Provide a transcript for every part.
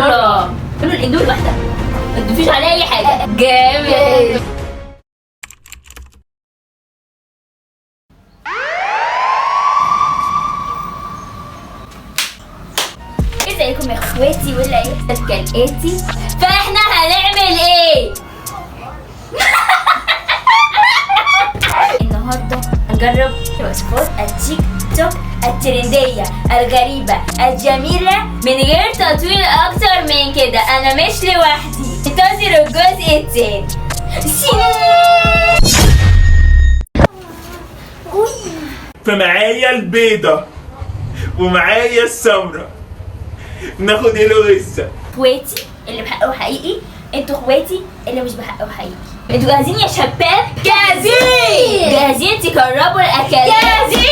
مرة. قولوا الاندومي واحدة، ما تضيفيش عليها اي حاجة. جامد. ازيكم يا اخواتي؟ واللي هيحصل كالاتي، فاحنا هنعمل ايه؟ النهارده هنجرب وصفات التيك توك الترندية الغريبة الجميلة من غير تطويل اكتر من كده. انا مش لوحدي، انتظروا الجزء التاني. فمعايا البيضة ومعايا السمرة، ناخد الوزة. اخواتي اللي بحقه حقيقي، انتوا اخواتي اللي مش بحقه حقيقي. انتوا جاهزين يا شباب؟ جاهزين. جاهزين تجربوا الاكلات؟ جاهزين.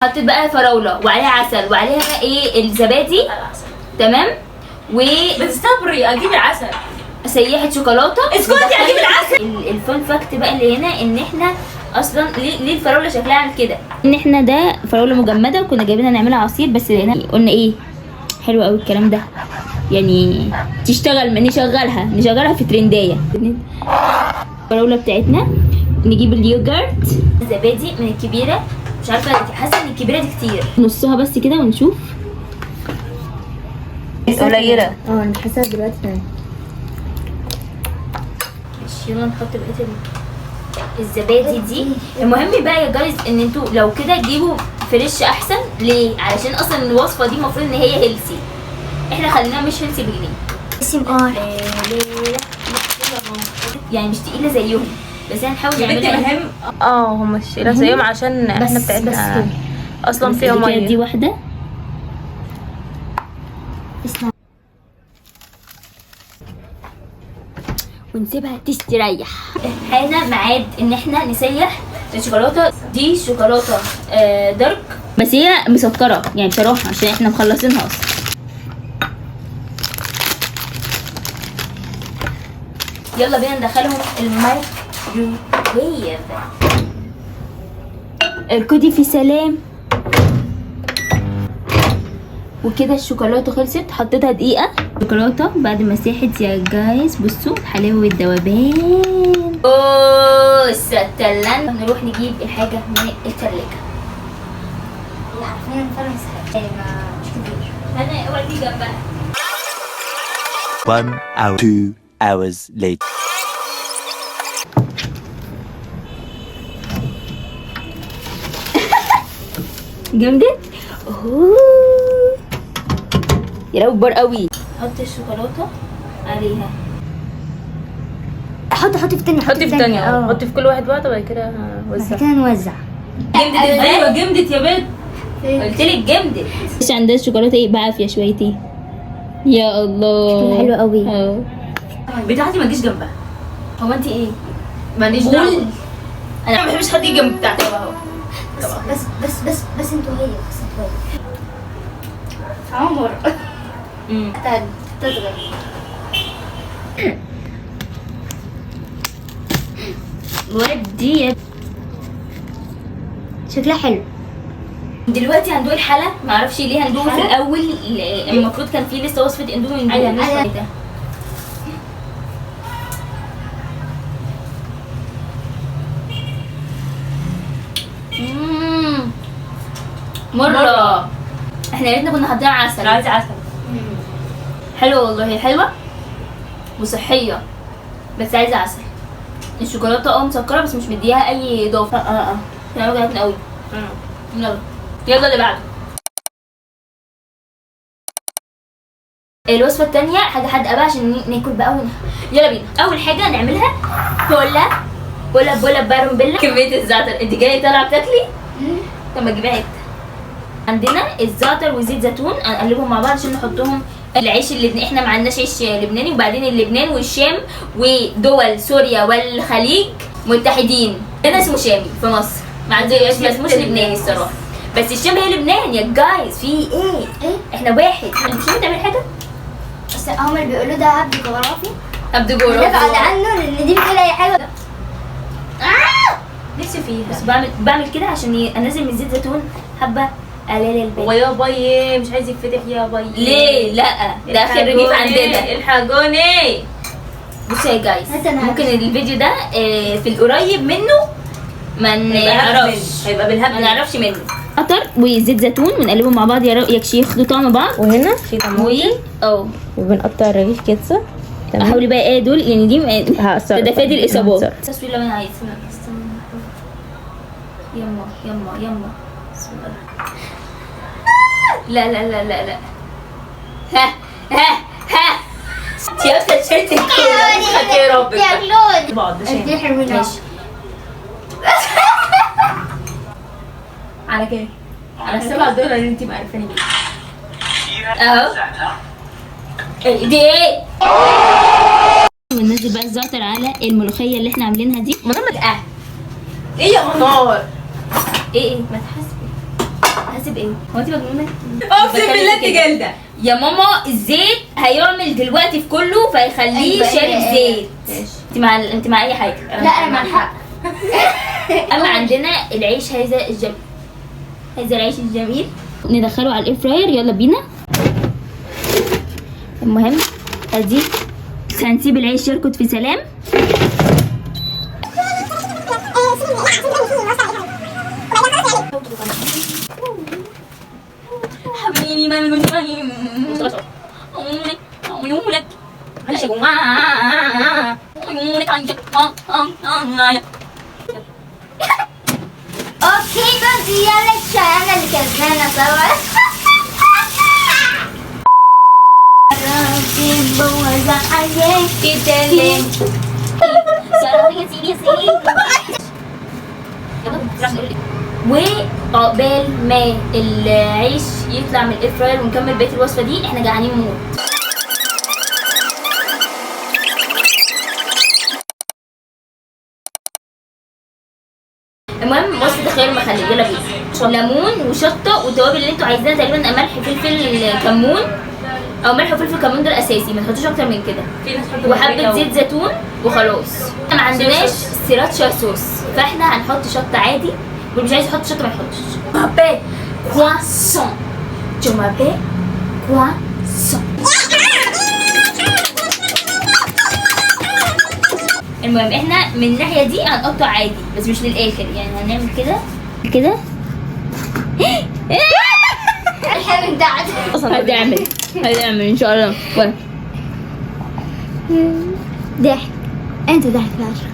حطيت بقى فراوله وعليها عسل وعليها بقى ايه الزبادي، تمام. و بس صبري اجيب العسل. سيحه شوكولاته. اسكتي اجيب العسل. الفون فاكت بقى اللي هنا ان احنا اصلا ليه الفراوله شكلها عامل كده، ان احنا ده فراوله مجمده وكنا جايبينها نعملها عصير، بس قلنا ايه حلو قوي الكلام ده، يعني نشغلها في ترندايه. الفراوله بتاعتنا نجيب اليوجرت، الزبادي من الكبيره، مش عارفه حاسه ان الكبيره دي كتير، نصها بس كده ونشوف. قليله. انا حاسه دلوقتي تمام. ماشي، يلا نحط بقيه الزبادي دي. المهم بقى يا جايز ان انتوا لو كده تجيبوا فريش احسن. ليه؟ علشان اصلا الوصفه دي المفروض ان هي هيلسي، احنا خليناها مش هيلسي بجنيه. يعني مش تقيله زيهم، بس هنحاول نعملها. مهم هم مش تقيله زيهم عشان احنا بتاعتنا اصلا فيها ميه. دي واحده ونسيبها تستريح. حان ميعاد ان احنا نسيح الشوكولاته دي. شوكولاته دارك، بس هي مسكره يعني بصراحه عشان احنا مخلصينها اصلا. يلا بينا ندخلهم الميكروويف. اركضي في سلام. وكده الشوكولاته خلصت، حطيتها دقيقه. الشوكولاته بعد ما ساحت يا جايز، بصوا الحلاوه والذوبان. ستلان. نروح نجيب الحاجه من الثلاجه. لا عارفين نفرز حاجه مش كبير. انا اوعي تيجي جنبها. 1 or 2 hours later. جمدت. يا لو كبار قوي. حط الشوكولاته عليها. حطي في التانية. حطي في الثانيه، حطي في كل واحد واحده وبعد كده وزعي. كده نوزع. جمدت. ايوه جمدت يا بنت. قلتلك جمدت. مش عندها الشوكولاته ايه بعافيه شويتين. يا الله حلو قوي. بتاعتي ما تجيش جنبها. هو انت ايه؟ ماليش دعوه. انا ما بحبش حد يجي جنب بتاعتي اهو. بس انتوا هي عمر. تصغر. ودي شكلها حلو. دلوقتي هندوق الحلا، معرفش ليه هندوقه في الاول. المفروض كان في لسه وصفه اندومي من جوه. مرة احنا يا ريتنا كنا حاطين عسل. انا عايزه عسل. حلوه والله، حلوه وصحيه، بس عايزه عسل. الشوكولاته مسكره بس مش مديها اي اضافه. انا وجعتني قوي. يلا اللي بعده. الوصفه الثانيه حاجه حادقه بقى عشان ناكل بقى. يلا بينا. اول حاجه نعملها بولا بارمبيلا. كميه الزعتر. انت جايه طالعه بتاكلي؟ طب ما تجيبيها انت. عندنا الزعتر وزيت زيتون، هنقلبهم مع بعض عشان نحطهم. العيش اللبناني احنا ما عندناش عيش لبناني، وبعدين اللبنان والشام ودول سوريا والخليج متحدين. هنا اسمه شامي في مصر، ما عندناش، ما اسموش لبناني الصراحه. بس الشام هي لبنان يا جايز. في ايه احنا واحد. انت مش بتعمل حاجه؟ بس هم اللي بيقولوا ده هبد جغرافي. هبد نبعد جغرافي. عنه لان دي بتقول اي حاجه. نفسي فيها. بس بعمل كده عشان انزل من زيت زيتون حبه قليل الباقي. ويا باي مش عايز يتفتح يا باي. ليه؟ لا ده اخر رغيف عندنا. الحقوني. بصوا يا جايز، هات أنا ممكن الفيديو ده في القريب منه ما نعرفش، هيبقى بالهبل. ما نعرفش منه. قطر وزيت زيتون ونقلبهم مع بعض يكشي ياخدوا طعم بعض. وهنا في طماطم وبنقطع رغيف كيتزا. حاولي بقى ايه دول يعني دي هقصر. ده فادي الاصابات. هقصر. تصوير لو انا عايزه. يما يما يما. بسم الله. لا لا لا لا لا. ها ها ها. شايفه تيشيرت الكوره. خدي يا رب. يا كلود بعض دي حلوين. ماشي. على كام؟ على $7 اللي انت عارفاني بيه. اهو. دي ايه؟ وننزل بقى الزعتر على الملوخيه اللي احنا عاملينها دي. منى ايه يا منار؟ ايه ما تحاسبي. حاسب ايه؟ هو انت مجنونه؟ اقسم بالله انت جلده. يا ماما الزيت هيعمل دلوقتي في كله فيخليه أيوة، شارب أيوة. زيت. ماشي. انت مع اي حاجه. لا انا مع الحق. اما عندنا العيش هذا الجميل. هذا العيش الجميل ندخله على الاير فراير. يلا بينا. المهم ادي هنسيب العيش يركض في سلام. حبيبي ما عيونك عيونك عيونك. اوكي بس يلا انا اللي كسبانه سوا. وعقبال ما العيش يطلع من الاير فراير ونكمل بقيه الوصفه دي احنا جعانين موت. المهم وصفه الخيار المخلل. يلا بينا. ليمون وشطه والتوابل اللي انتوا عايزينها تقريبا ملح فلفل كمون او ملح وفلفل كمون ده الاساسي ما تحطوش اكتر من كده. في ناس تحط وحبه زيت زيتون وخلاص. ما عندناش سيراتشا صوص فاحنا هنحط شطه عادي واللي مش عايز يحط شطه ما يحطش. مابي كواسون جو مابي كواسون. المهم احنا من الناحيه دي هنقطع عادي بس مش للاخر يعني هنعمل كده كده. الحين من بعد. هنعمل ان شاء الله. ضحك. انت ضحك فاشل.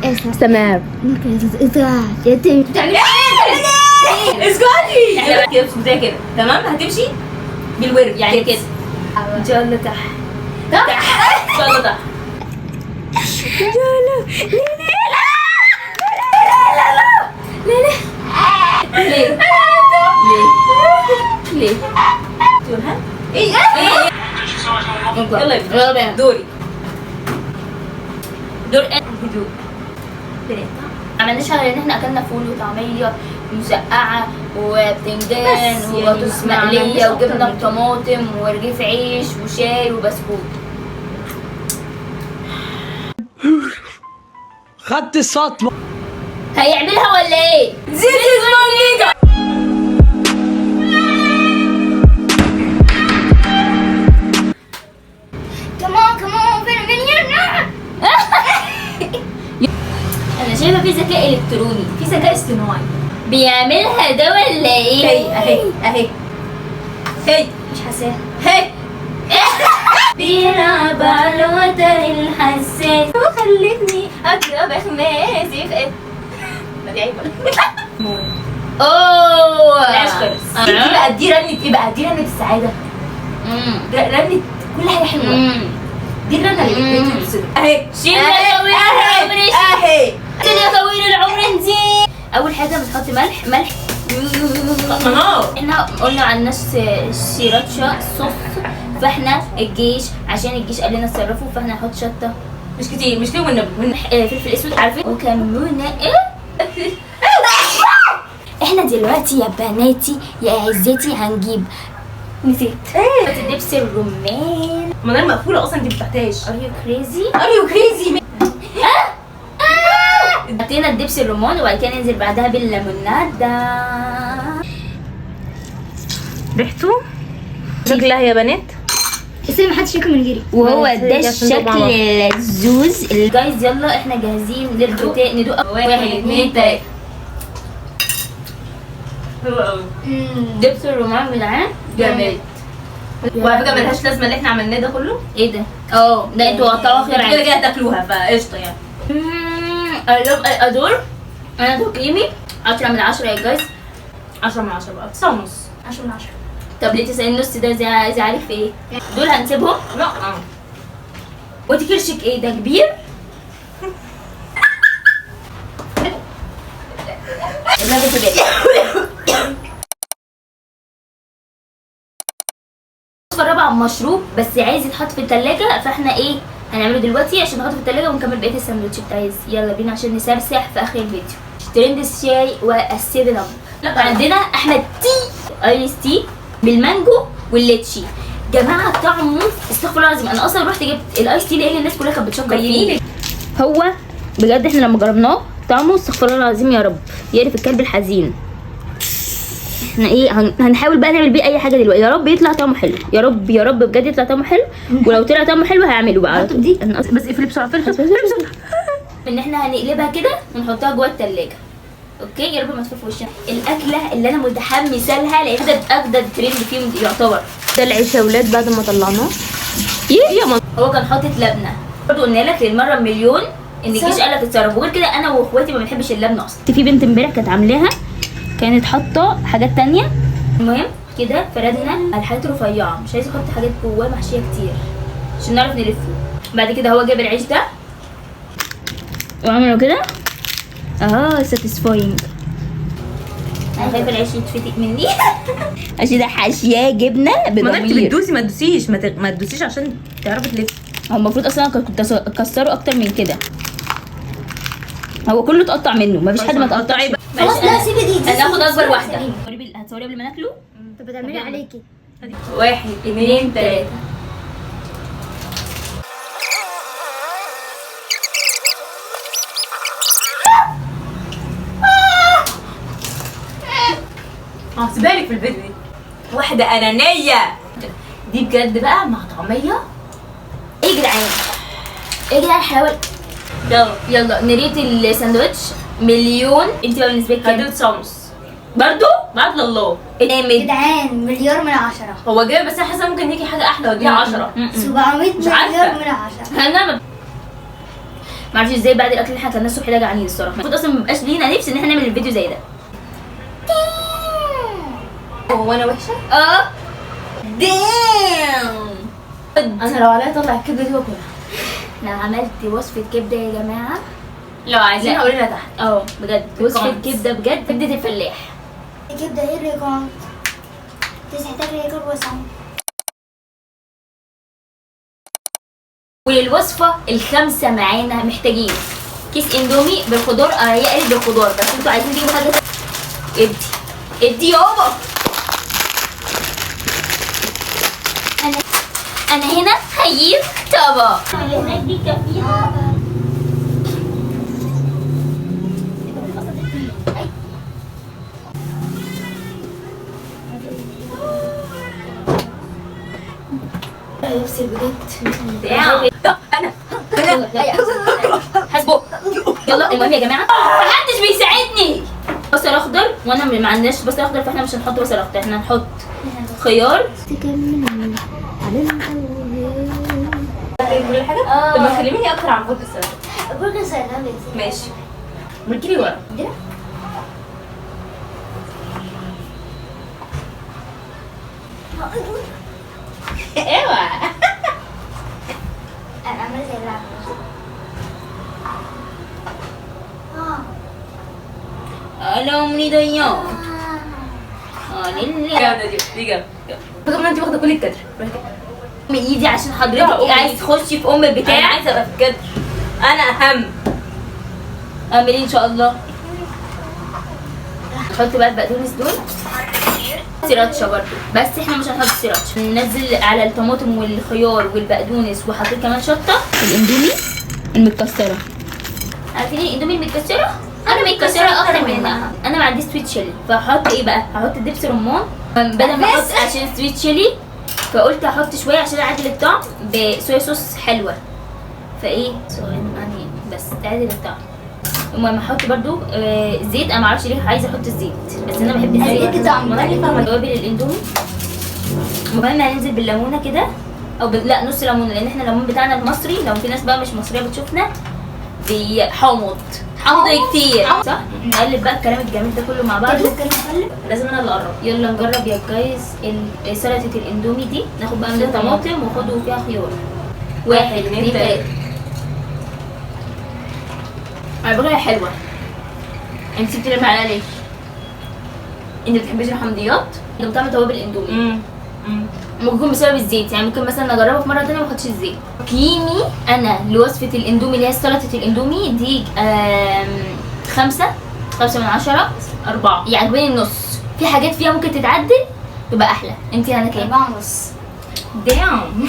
اسمع تمام. ممكن يتم بتعملي اسكتي. احنا كده بس كده تمام. هتمشي بالورد يعني كده. ان شاء الله تحت ان شاء الله تحت. ليه؟ ليه؟ تقولها ايه؟ يلا بينا. دوري. دور هدوء. ما عملناش غير ان احنا اكلنا فول وطعميه مسقعه وبتنجان بس وبطاطس يعني ما مقليه عملناش أكتر وجبنه من كده. بطماطم ورغيف عيش وشاي وبسكوت. خدت الصدمة. هيعملها ولا ايه؟ كمان فيلم. انا شايفه في ذكاء الكتروني في ذكاء اصطناعي. بيعملها ده ولا ايه؟ اهي مش حاساها. هي بيلعب على الوتر الحساس وخلتني اقرب خماسي في ايه؟ ما دي عيب ولا؟ اوه العيش خلص. دي بقى دي رنة ايه بقى؟ دي رنة السعادة. رنة كل حاجة حلوة. دي الرنة اللي بتبسط. اهي شيل يا طويل العمر اهي شيل يا طويل العمر نزيد. اول حاجه بنحط ملح احنا قلنا عن ناس سيراتشا صوص فاحنا الجيش عشان الجيش قال لنا اتصرفوا فاحنا نحط شطه مش كتير مش ليه والنبي فلفل اسود عارفين وكمونه ايه احنا دلوقتي يا بناتي يا عزتي هنجيب نسيت دبس الرمان. ما انا مقفوله اصلا، انت بتحتاج. ار يو كريزي كريزي. حطينا الدبس الرمان وبعد كده ننزل بعدها بالليمونادا. ريحته شكلها يا بنات بس ما حدش ياكل من غيري. وهو بس ده هي عشان تبقى مع بعض. الشكل الزوز. جايز يلا احنا جاهزين ندوق. 1 2 3. حلو قوي دبس الرمان جدعان جامد. وعلى فكره ملهاش لازمه اللي احنا عملناه ده كله. ايه ده؟ ده انتوا قطعوا خير كده عادي. كده هتاكلوها فقشطه يعني. ادور. انا تقييمي 10 من 10 يا جايز. 10 من 10 بقى 9 ونص. 10 من 10. طب ليه 9 ونص ده زعلك في ايه؟ دول هنسيبهم. لا وانت كرشك ايه ده كبير؟ لا ده كده. الوصفة الرابعة مشروب بس عايز يتحط في التلاجة، فاحنا ايه هنعمله دلوقتي عشان نحطه في التلاجة ونكمل بقية الساندوتش بتاعي. يلا بينا عشان نسرسح في اخر الفيديو. ترند الشاي والسيفن اب. عندنا احمد تي ايس تي بالمانجو والليتشي. جماعه طعمه استغفر الله العظيم. انا اصلا رحت جبت الايس تي لان الناس كلها كانت بتشكر فيه. هو بجد احنا لما جربناه طعمه استغفر الله العظيم يا رب يعرف الكلب الحزين. احنا ايه هنحاول بقى نعمل بيه اي حاجه دلوقتي. يا رب يطلع طعمه حلو، يا رب يا رب بجد يطلع طعمه حلو. ولو طلع طعمه حلو هعمله بقى على طول. دي بس اقفلي بسرعه. ان احنا هنقلبها كده ونحطها جوه التلاجة. اوكي يا رب ما تفوت في وشنا. الاكله اللي انا متحمسه لها لان ده اجدد ترند فيهم يعتبر. ده العيش يا ولاد بعد ما طلعناه. ايه يا ماما هو كان حاطط لبنه. برضه قلنا لك للمره المليون ان الجيش قال لك اتصرف. وغير كده انا واخواتي ما بنحبش اللبنه اصلا. في بنت امبارح كانت عاملاها كانت حاطه حاجات تانية. المهم كده فردنا الحاجات رفيعه، مش عايزه احط حاجات جواه محشيه كتير عشان نعرف نلفه. بعد كده هو جاب العيش ده وعملوا كده ساتيسفاينج. انا خايفه العيش يتفتق مني عشان ده حاشيه جبنه ما انت بضمير. بتدوسي ما تدوسيش ما تدوسيش عشان تعرفي تلفي. هو المفروض اصلا كنت اكسره اكتر من كده. هو كله اتقطع منه، مفيش حد ما تقطعش. خلاص لا سيبي دي. انا هاخد اكبر واحده. هتصوري قبل ما ناكله. طب بتعملي عليكي. 1 2 3. هسيبها لك في الفيديو دي. واحدة أنانية دي بجد بقى مع طعمية. ايه يا جدعان ايه يا جدعان حاول. يلا نريت الساندوتش مليون. انت بقى بالنسبه لك كام؟ هديله 9 ونص برضو بعد الله. جامد. جدعان مليار من 10. هو جاي بس انا حاسه ممكن يجي حاجه احلى واديها 10. 700 مش عارفة. مليار من 10. انا ما اعرفش ازاي بعد الاكل اللي احنا كنا الصبح ده جعانين الصراحه. المفروض اصلا ما يبقاش لينا نفس ان احنا نعمل الفيديو زي ده. هو انا وحشه؟ دام. انا لو عليا اطلع الكبده دي واكلها. انا عملت وصفه كبده يا جماعه. لو عايزين لا. اقول لنا تحت. بجد وصفه comments. كبده بجد كبده الفلاح. كبده ايه الريكورد؟ تحتاج ريكورد وسع. وللوصفه الخامسه معانا محتاجين كيس اندومي بالخضار. هي قالت بالخضار بس انتوا عايزين تجيبوا حاجه ادي يابا. انا هنا هجيب طبق. اللي هناك دي كافيها. يفصل بجد. انا حاسبه. يلا المهم يا جماعه محدش بيساعدني. بصل اخضر وانا ما عندناش بصل اخضر فاحنا مش هنحط بصل اخضر. احنا هنحط خيار. كل حاجه. طب ما تكلميني اكتر عن برج السلام. برجر سلام. ماشي مركلي ورا. اوعى. انا عامله زي اللعبه. انا امني ضيعت. لله جامده دي جامده. فكرة ان انت واخده كل الكادر. من ايدي عشان لا، حضرتك أمي. عايز تخشي في ام انا البتاع. عايزه ابقى في الكادر. انا اهم. اعملي ان شاء الله. وتحط بقى البقدونس دول. سيراتشا برضو، بس احنا مش هنحط سيراتشا. ننزل على الطماطم والخيار والبقدونس، وحطيت كمان شطه. الاندومي المتكسره، عارفين الاندومي المتكسره؟ انا متكسره اكتر منها. انا ما عنديش سويت تشيلي، فهحط ايه بقى؟ هحط دبس رمان بدل ما احط عشان سويت تشيلي، فقلت احط شويه عشان اعدل الطعم بصويا صوص حلوه. فايه يعني بس تعدل الطعم. المهم احط برضو زيت. انا معرفش ليه عايزه احط الزيت، بس انا بحب الزيت. زيت طعم توابل الاندومي. المهم هننزل بالليمونه كده، او لا نص ليمونه، لان احنا الليمون بتاعنا المصري. لو في ناس بقى مش مصريه بتشوفنا بحامض كتير، صح؟ نقلب بقى الكلام الجميل ده كله مع بعض. لازم انا اللي اقرب. يلا نجرب يا جايز سلطه الاندومي دي. ناخد بقى من الطماطم وخدوا فيها خيار. 1 2 3. على فكره هي حلوه. انت بتتكلمي عليها ليه؟ انت بتحبيش الحمضيات؟ انت بتعمل توابل الاندومي. ممكن يكون بسبب الزيت، يعني ممكن مثلا اجربها في مره تانية ما احطش الزيت. تقييمي انا لوصفه الاندومي اللي هي سلطه الاندومي دي 5 من 10. 4. يعجبني النص. في حاجات فيها ممكن تتعدل تبقى احلى. انت انا كام؟ 4.5. دام.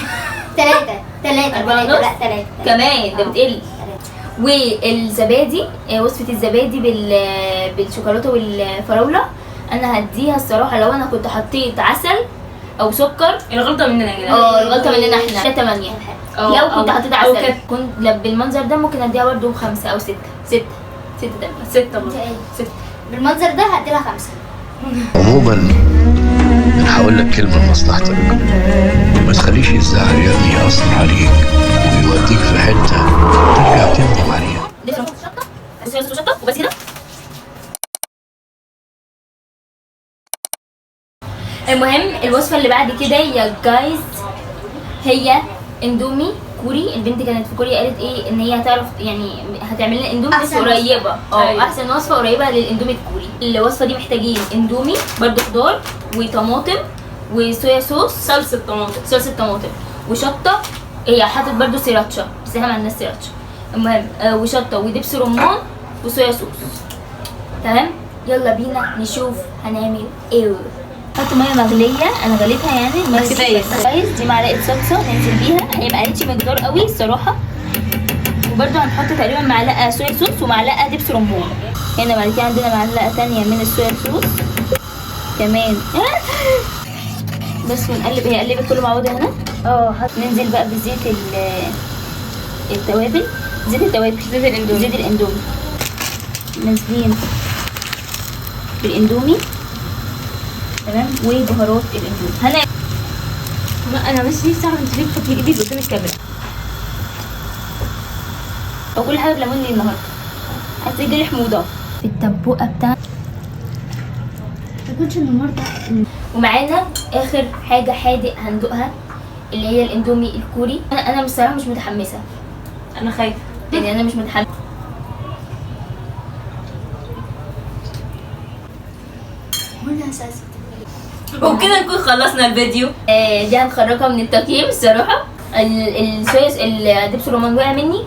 3 4 ونص؟ لا 3 كمان ده بتقل. والزبادي، وصفه الزبادي بالشوكولاته والفراوله، انا هديها الصراحه لو انا كنت حطيت عسل او سكر. الغلطه مننا يا جدعان. الغلطه مننا احنا. 8. لو كنت حطيت عسل كنت بالمنظر ده ممكن اديها برده 5 او 6. 6 تمام. 6 برضه. 6. بالمنظر ده هديلها 5. عموما انا هقول لك كلمه لمصلحتك، ما تخليش الزعل يا ابني يأثر عليك ويوديك في حته ترجع تندم عليها. دي شطه وبس كده. المهم الوصفه اللي بعد كده يا جايز هي اندومي كوري. البنت كانت في كوريا قالت ايه ان هي هتعرف يعني هتعمل لنا اندومي بس قريبه. أيوة. احسن وصفه قريبه للاندومي الكوري. الوصفه دي محتاجين اندومي برضو، خضار وطماطم وصويا صوص، صلصه طماطم وشطه. هي حاطط برضو سيراتشا بس احنا ما عندناش سيراتشا. المهم وشطه ودبس رمان وصويا صوص. تمام. يلا بينا نشوف هنعمل ايه. حط ميه مغليه، انا غليتها يعني بس كفايه. كويس. دي معلقه صلصه ننزل بيها. هي ما قالتش مقدار قوي الصراحه. وبرده هنحط تقريبا معلقه صويا صوص ومعلقه دبس رمان. هنا بعد كده عندنا معلقه تانية من الصويا صوص كمان. بس ونقلب. هي قلبت كله مع بعض هنا. ننزل بقى بزيت التوابل. زيت الاندومي. نازلين بالاندومي. تمام. وبهارات الاندومي. انا مش نفسي اعرف انت ليه بتحطي ايدك قدام الكاميرا. او كل حاجه بليمون لي النهارده. هتيجي لي حموضه في التبوقه بتاعتي. ما تاكلش النهارده. ومعانا اخر حاجه حادق هندوقها اللي هي الاندومي الكوري. انا بصراحه مش متحمسه. انا خايفه يعني انا مش متحمسه. هنا اساسا وبكده نكون خلصنا الفيديو. دي هنخرجها من التقييم الصراحه. الصويا الدبس الرمان وقع مني.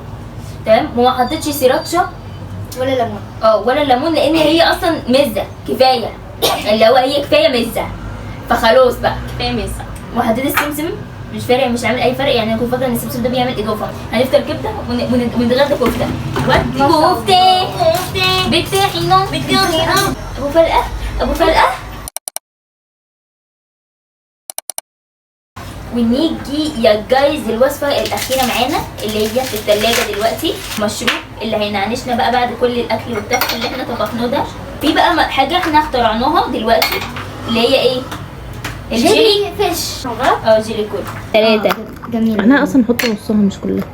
تمام. وما حطيتش سيراتشا ولا ليمون. ولا الليمون لان هي اصلا مزه كفايه. اللي هو هي كفايه مزه، فخلاص بقى كفايه مسا. وحطيت السمسم. مش فارق، مش عامل اي فرق. يعني انا كنت فاكره ان السمسم ده بيعمل اضافه. هنفطر كبده ونتغدى كفته. كفته بالطحينه. ابو فلقه. ونيجي يا جايز الوصفه الاخيره معانا اللي هي في الثلاجه دلوقتي. مشروب اللي هينعنشنا بقى بعد كل الاكل والتفل اللي احنا طبخناه ده. في بقى حاجه احنا اخترعناها دلوقتي اللي هي ايه؟ الجيلي فيش. جيلي كول 3. جميل. انا اصلا احط نصها مش كلها.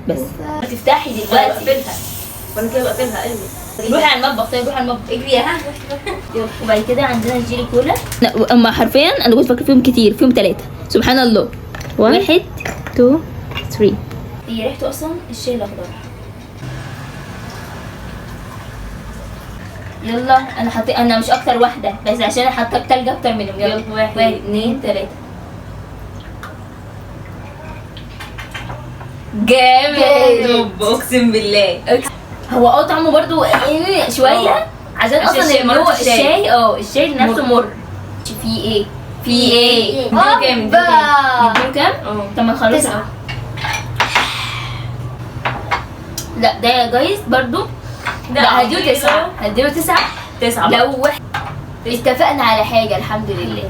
بس تفتحي دلوقتي. اقفلها وانا كده بقفلها. ايوه روحي على المطبخ. طيب روحي على المطبخ. اجري يا ها. يلا. وبعد كده عندنا الجيلي كولا. اما حرفيا انا كنت فاكره فيهم كتير. فيهم 3 سبحان الله. 1 2 3. هي ريحته اصلا الشاي الاخضر. يلا انا مش اكتر واحده بس عشان انا حاطه تلج اكتر منهم. يلا 1 2 3. جامد. اقسم بالله. هو طعمه برضو شويه عشان عشان اصلا اللي هو مرات الشاي. الشاي نفسه مر. في ايه نديله كام نديله كام طب ما نخلص 9. لا ده يا جايز برضو لا هديله 9 هديله 9 لو واحد اتفقنا على حاجه الحمد لله.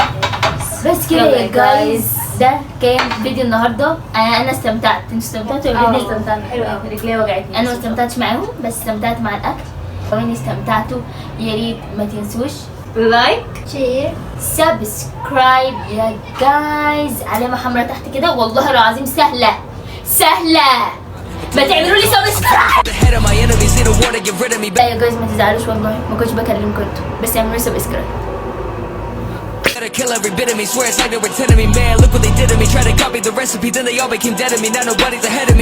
بس كده يلا يا يا جايز ده كان فيديو النهارده. انا استمتعت. انتوا استمتعتوا ولا احنا إيه؟ استمتعنا حلو قوي رجلي وجعتني. انا ما استمتعتش معاهم بس استمتعت مع الاكل. لو اني استمتعتوا يا ريت ما تنسوش لايك شير. سبسكرايب يا جايز. علامه حمراء تحت كده والله العظيم سهله ما تعملوا لي سبسكرايب. لا يا جايز ما تزعلوش والله ما كنتش بكلمكم انتوا بس اعملوا لي سبسكرايب. Gotta kill every bit of me, swear it's like they were 10 of me, man. Look what they did to me, try to copy the recipe, then they all became dead of me. Now nobody's ahead of me.